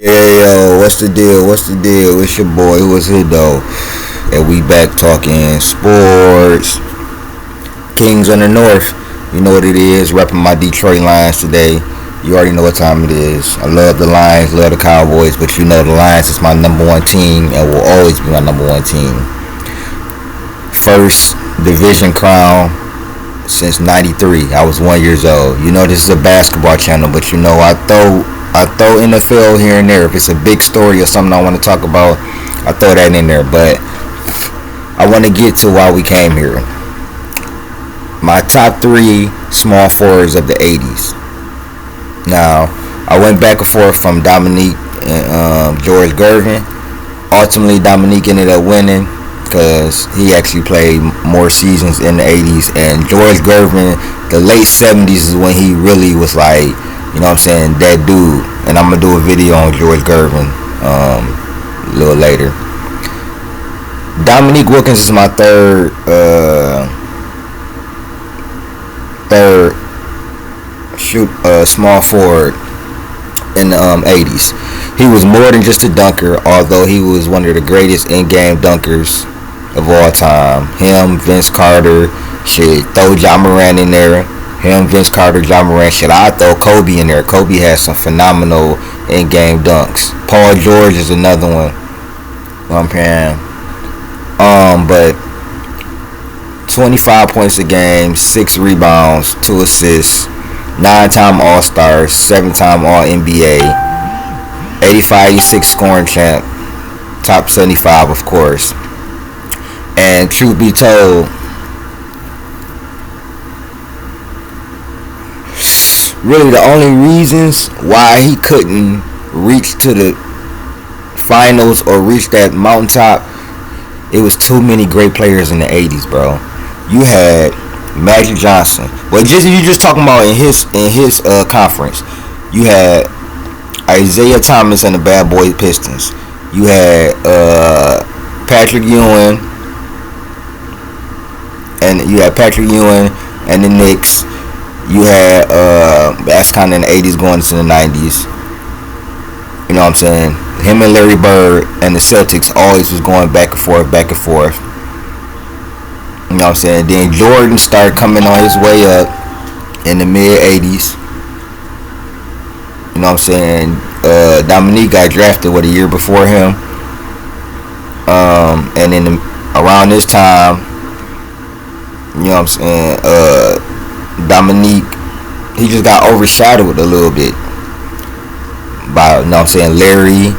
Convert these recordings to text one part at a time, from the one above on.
Yo, what's the deal? What's the deal? It's your boy, who was it though? And we back talking sports. Kings on the North. You know what it is. Repping my Detroit Lions today. You already know what time it is. I love the Lions, love the Cowboys, but you know the Lions is my number one team and will always be my number one team. First division crown since '93. I was 1 year old. You know this is a basketball channel, but you know I throw NFL here and there. If it's a big story or something I want to talk about, I throw that in there. But I want to get to why we came here. My top three small forwards of the '80s. Now, I went back and forth from Dominique and George Gervin. Ultimately, Dominique ended up winning because he actually played more seasons in the '80s. And George Gervin, the late '70s is when he really was like, you know what I'm saying, that dude. And I'm going to do a video on Julius Irving a little later. Dominique Wilkins is my third small forward in the '80s. He was more than just a dunker, although he was one of the greatest in-game dunkers of all time. Him, Vince Carter, shit, throw John Moran in there. Him, Vince Carter, John Moran. Shit, I throw Kobe in there. Kobe has some phenomenal in-game dunks. Paul George is another one. I'm saying. But 25 points a game, 6 rebounds, 2 assists, 9-time All-Star, 7-time All-NBA, 85-86 scoring champ, top 75, of course. And truth be told, really the only reasons why he couldn't reach to the finals or reach that mountaintop, it was too many great players in the '80s, bro. You had Magic Johnson. Well, you just talking about in his conference. You had Isaiah Thomas and the Bad Boy Pistons. You had Patrick Ewing, and the Knicks. You had that's kind of in the '80s going into the '90s. You know what I'm saying? Him and Larry Bird and the Celtics always was going back and forth, back and forth. You know what I'm saying? Then Jordan started coming on his way up in the mid '80s. You know what I'm saying? Dominique got drafted a year before him. And then around this time, you know what I'm saying? Dominique, he just got overshadowed a little bit by, you know what I'm saying, Larry,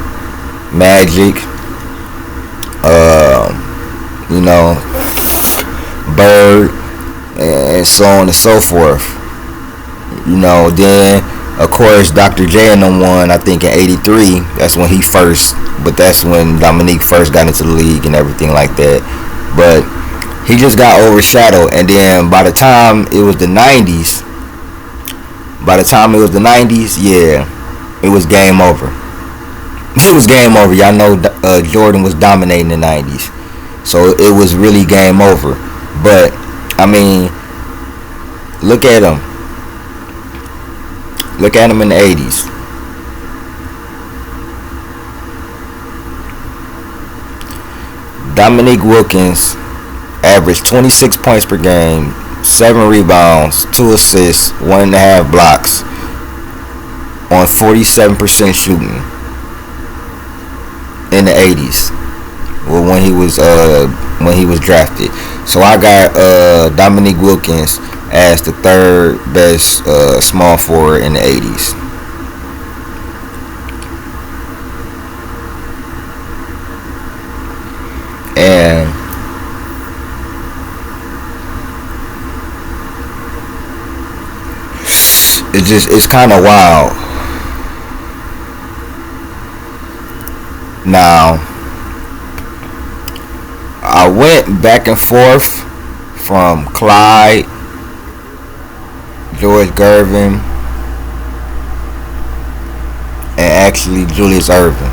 Magic, you know, Bird, and so on and so forth. You know, then of course Dr. J and them won, I think, in '83. That's when that's when Dominique first got into the league and everything like that. But he just got overshadowed, and then by the time it was the '90s, yeah, it was game over. It was game over. Y'all know Jordan was dominating the '90s, so it was really game over. But I mean, look at him. Look at him in the '80s. Dominique Wilkins averaged 26 points per game, 7 rebounds, 2 assists, 1.5 blocks on 47% shooting in the '80s. Well, when he was drafted. So I got Dominique Wilkins as the third best small forward in the '80s. And it's kind of wild. Now, I went back and forth from Clyde, George Gervin, and actually Julius Irving.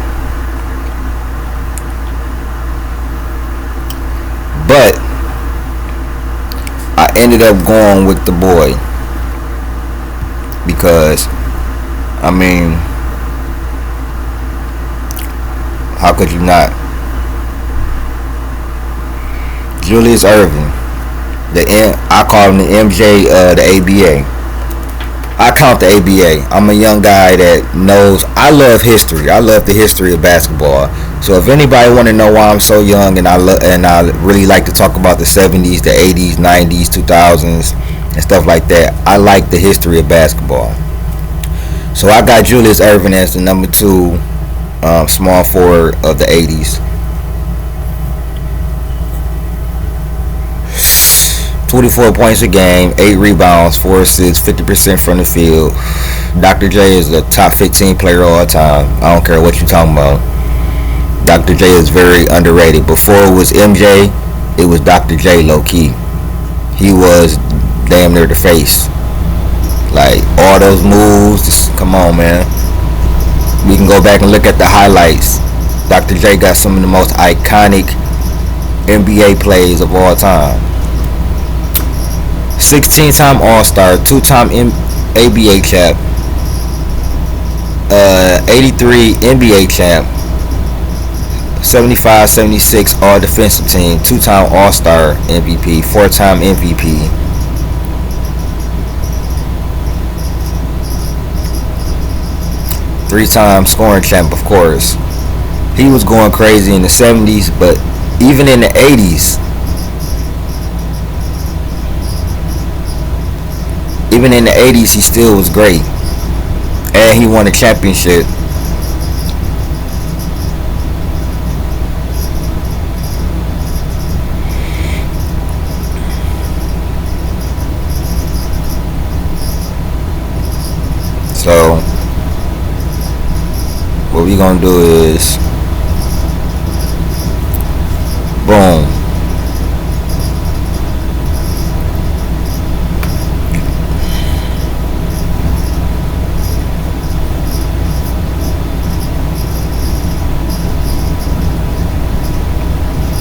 But I ended up going with the boy because, I mean, How could you not? Julius Irving, I call him the MJ, the ABA. I count the ABA. I'm a young guy that knows. I love history. I love the history of basketball. So if anybody want to know why I'm so young and I really like to talk about the 70s, the 80s, 90s, 2000s, and stuff like that, I like the history of basketball. So I got Julius Irving as the number 2 small forward of the 80s. 24 points a game, 8 rebounds, 4 assists, 50% from the field. Dr. J is the top 15 player all time. I don't care what you're talking about. Dr. J is very underrated. Before it was MJ, it was Dr. J low key. He was damn near the face. Like all those moves, come on, man. We can go back and look at the highlights. Dr. J got some of the most iconic NBA plays of all time. 16-time All-Star, 2-time ABA champ, 83 NBA champ, 75-76 All-Defensive Team, 2-time All-Star MVP, 4-time MVP. Three-time scoring champ, of course. He was going crazy in the 70s, but even in the 80s, he still was great. And he won a championship. So, what we gonna do is, boom.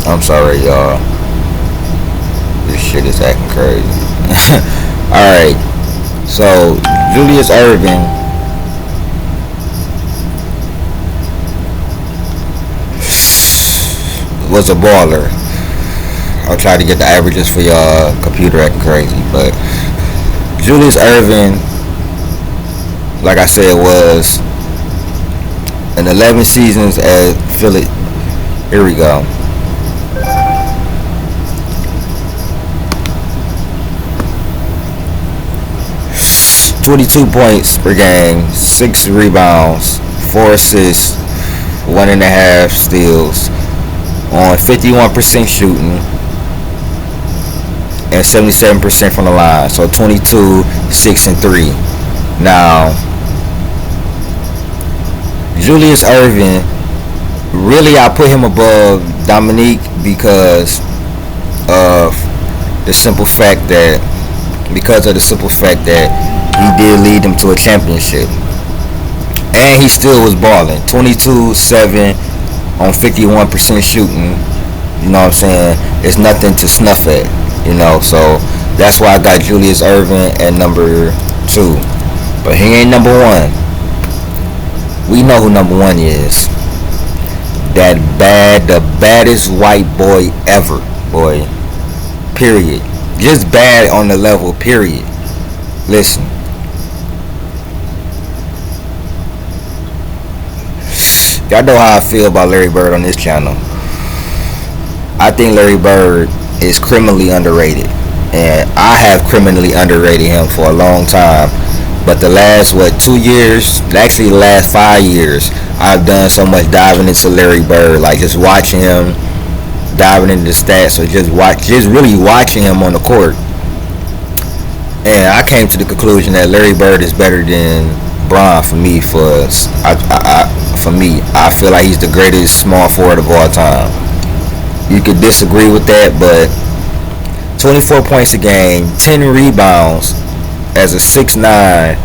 I'm sorry, y'all. This shit is acting crazy. Alright. So, Julius Irving was a baller. I'll try to get the averages for y'all. Computer acting crazy. But Julius Irving, like I said, was in 11 seasons at Philly. Here we go. 22 points per game, 6 rebounds, 4 assists, 1.5 steals, on 51% shooting, and 77% from the line. So 22, 6, and 3. Now, Julius Irving, really I put him above Dominique because of the simple fact that he did lead them to a championship. And he still was balling. 22, 7 on 51% shooting. You know what I'm saying? It's nothing to snuff at. You know, so that's why I got Julius Irving at number 2. But he ain't number 1. We know who number 1 is. The baddest white boy ever, boy. Period. Just bad on the level, period. Listen. Y'all know how I feel about Larry Bird on this channel. I think Larry Bird is criminally underrated. And I have criminally underrated him for a long time. But the last, 2 years, actually the last 5 years, I've done so much diving into Larry Bird. Like just watching him, diving into the stats, or just really watching him on the court. And I came to the conclusion that Larry Bird is better than Bron for me. I feel like he's the greatest small forward of all time. You could disagree with that, but 24 points a game, 10 rebounds as a 6'9",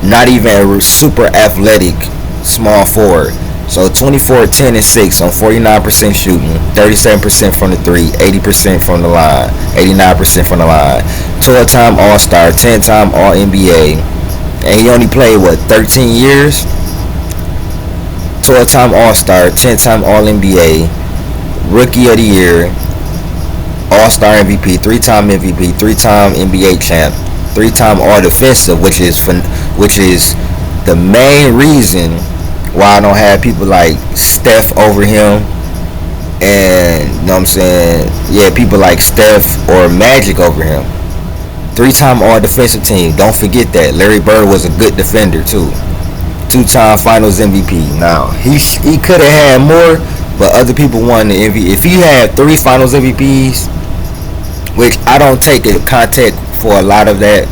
not even a super athletic small forward. So 24, 10, and 6 on 49% shooting, 37% from the 3, 80% from the line, 89% from the line. 12-time All-Star, 10-time All-NBA. And he only played, 13 years? 12-time All-Star, 10-time All-NBA, Rookie of the Year, All-Star MVP, 3-time MVP, 3-time NBA champ, 3-time All-Defensive, which is the main reason why I don't have people like Steph over him, and you know what I'm saying? Yeah, people like Steph or Magic over him. 3-time All-Defensive team. Don't forget that Larry Bird was a good defender too. 2-time Finals MVP. Now he could have had more, but other people won the MVP. If he had 3 Finals MVPs, which I don't take a contact for a lot of that,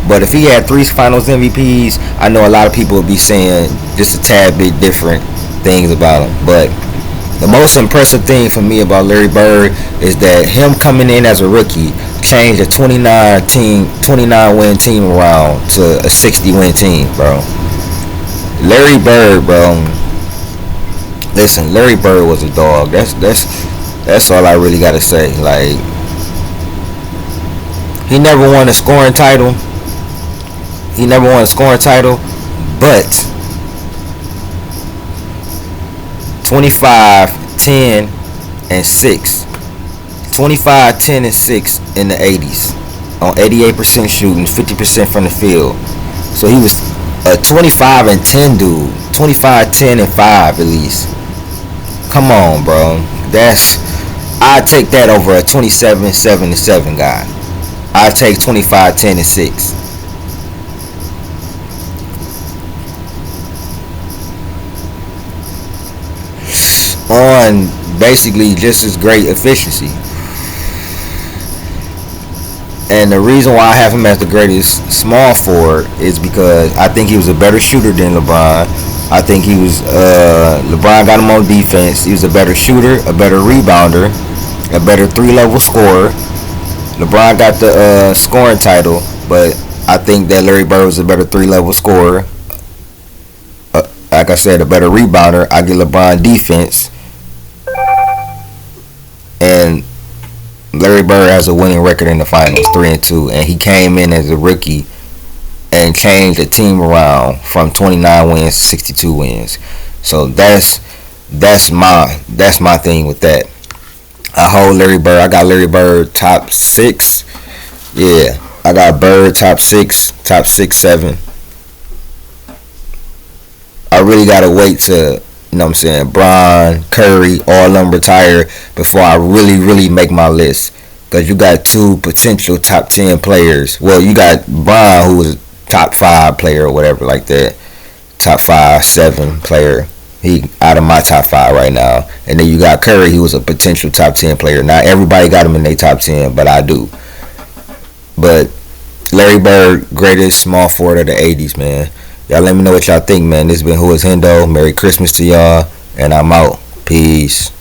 but if he had 3 Finals MVPs, I know a lot of people would be saying just a tad bit different things about him. But the most impressive thing for me about Larry Bird is that him coming in as a rookie changed a 29 win team around to a 60 win team, bro. Larry Bird, bro. Listen, Larry Bird was a dog. That's all I really gotta say. Like, he never won a scoring title. But 25, 10, and 6. 25, 10, and 6 in the 80s on 88% shooting, 50% from the field. So he was a 25 and 10 dude. 25, 10, and 5 at least. Come on, bro. I'd take that over a 27, 7, and 7 guy. I'd take 25, 10, and 6. On basically just as great efficiency. And the reason why I have him as the greatest small forward is because I think he was a better shooter than LeBron. I think LeBron got him on defense. He was a better shooter, a better rebounder, a better 3-level scorer. LeBron got the scoring title, but I think that Larry Bird was a better 3-level scorer. Like I said, a better rebounder. I get LeBron defense. And Larry Bird has a winning record in the finals, 3-2, and he came in as a rookie and changed the team around from 29 wins to 62 wins. So that's my thing with that. I hold Larry Bird. I got Larry Bird top 6. Yeah, I got Bird top 6, 7. I really gotta wait to, you know what I'm saying, Bron, Curry, all of them retire before I really make my list. Because you got 2 potential top 10 players. Well, you got Bron, who was top 5 player or whatever like that. Top 5, 7 player. He out of my top 5 right now. And then you got Curry, who was a potential top 10 player. Not everybody got him in their top 10, but I do. But Larry Bird, greatest small forward of the 80s, man. Y'all let me know what y'all think, man. This has been Who Is Hendo. Merry Christmas to y'all. And I'm out. Peace.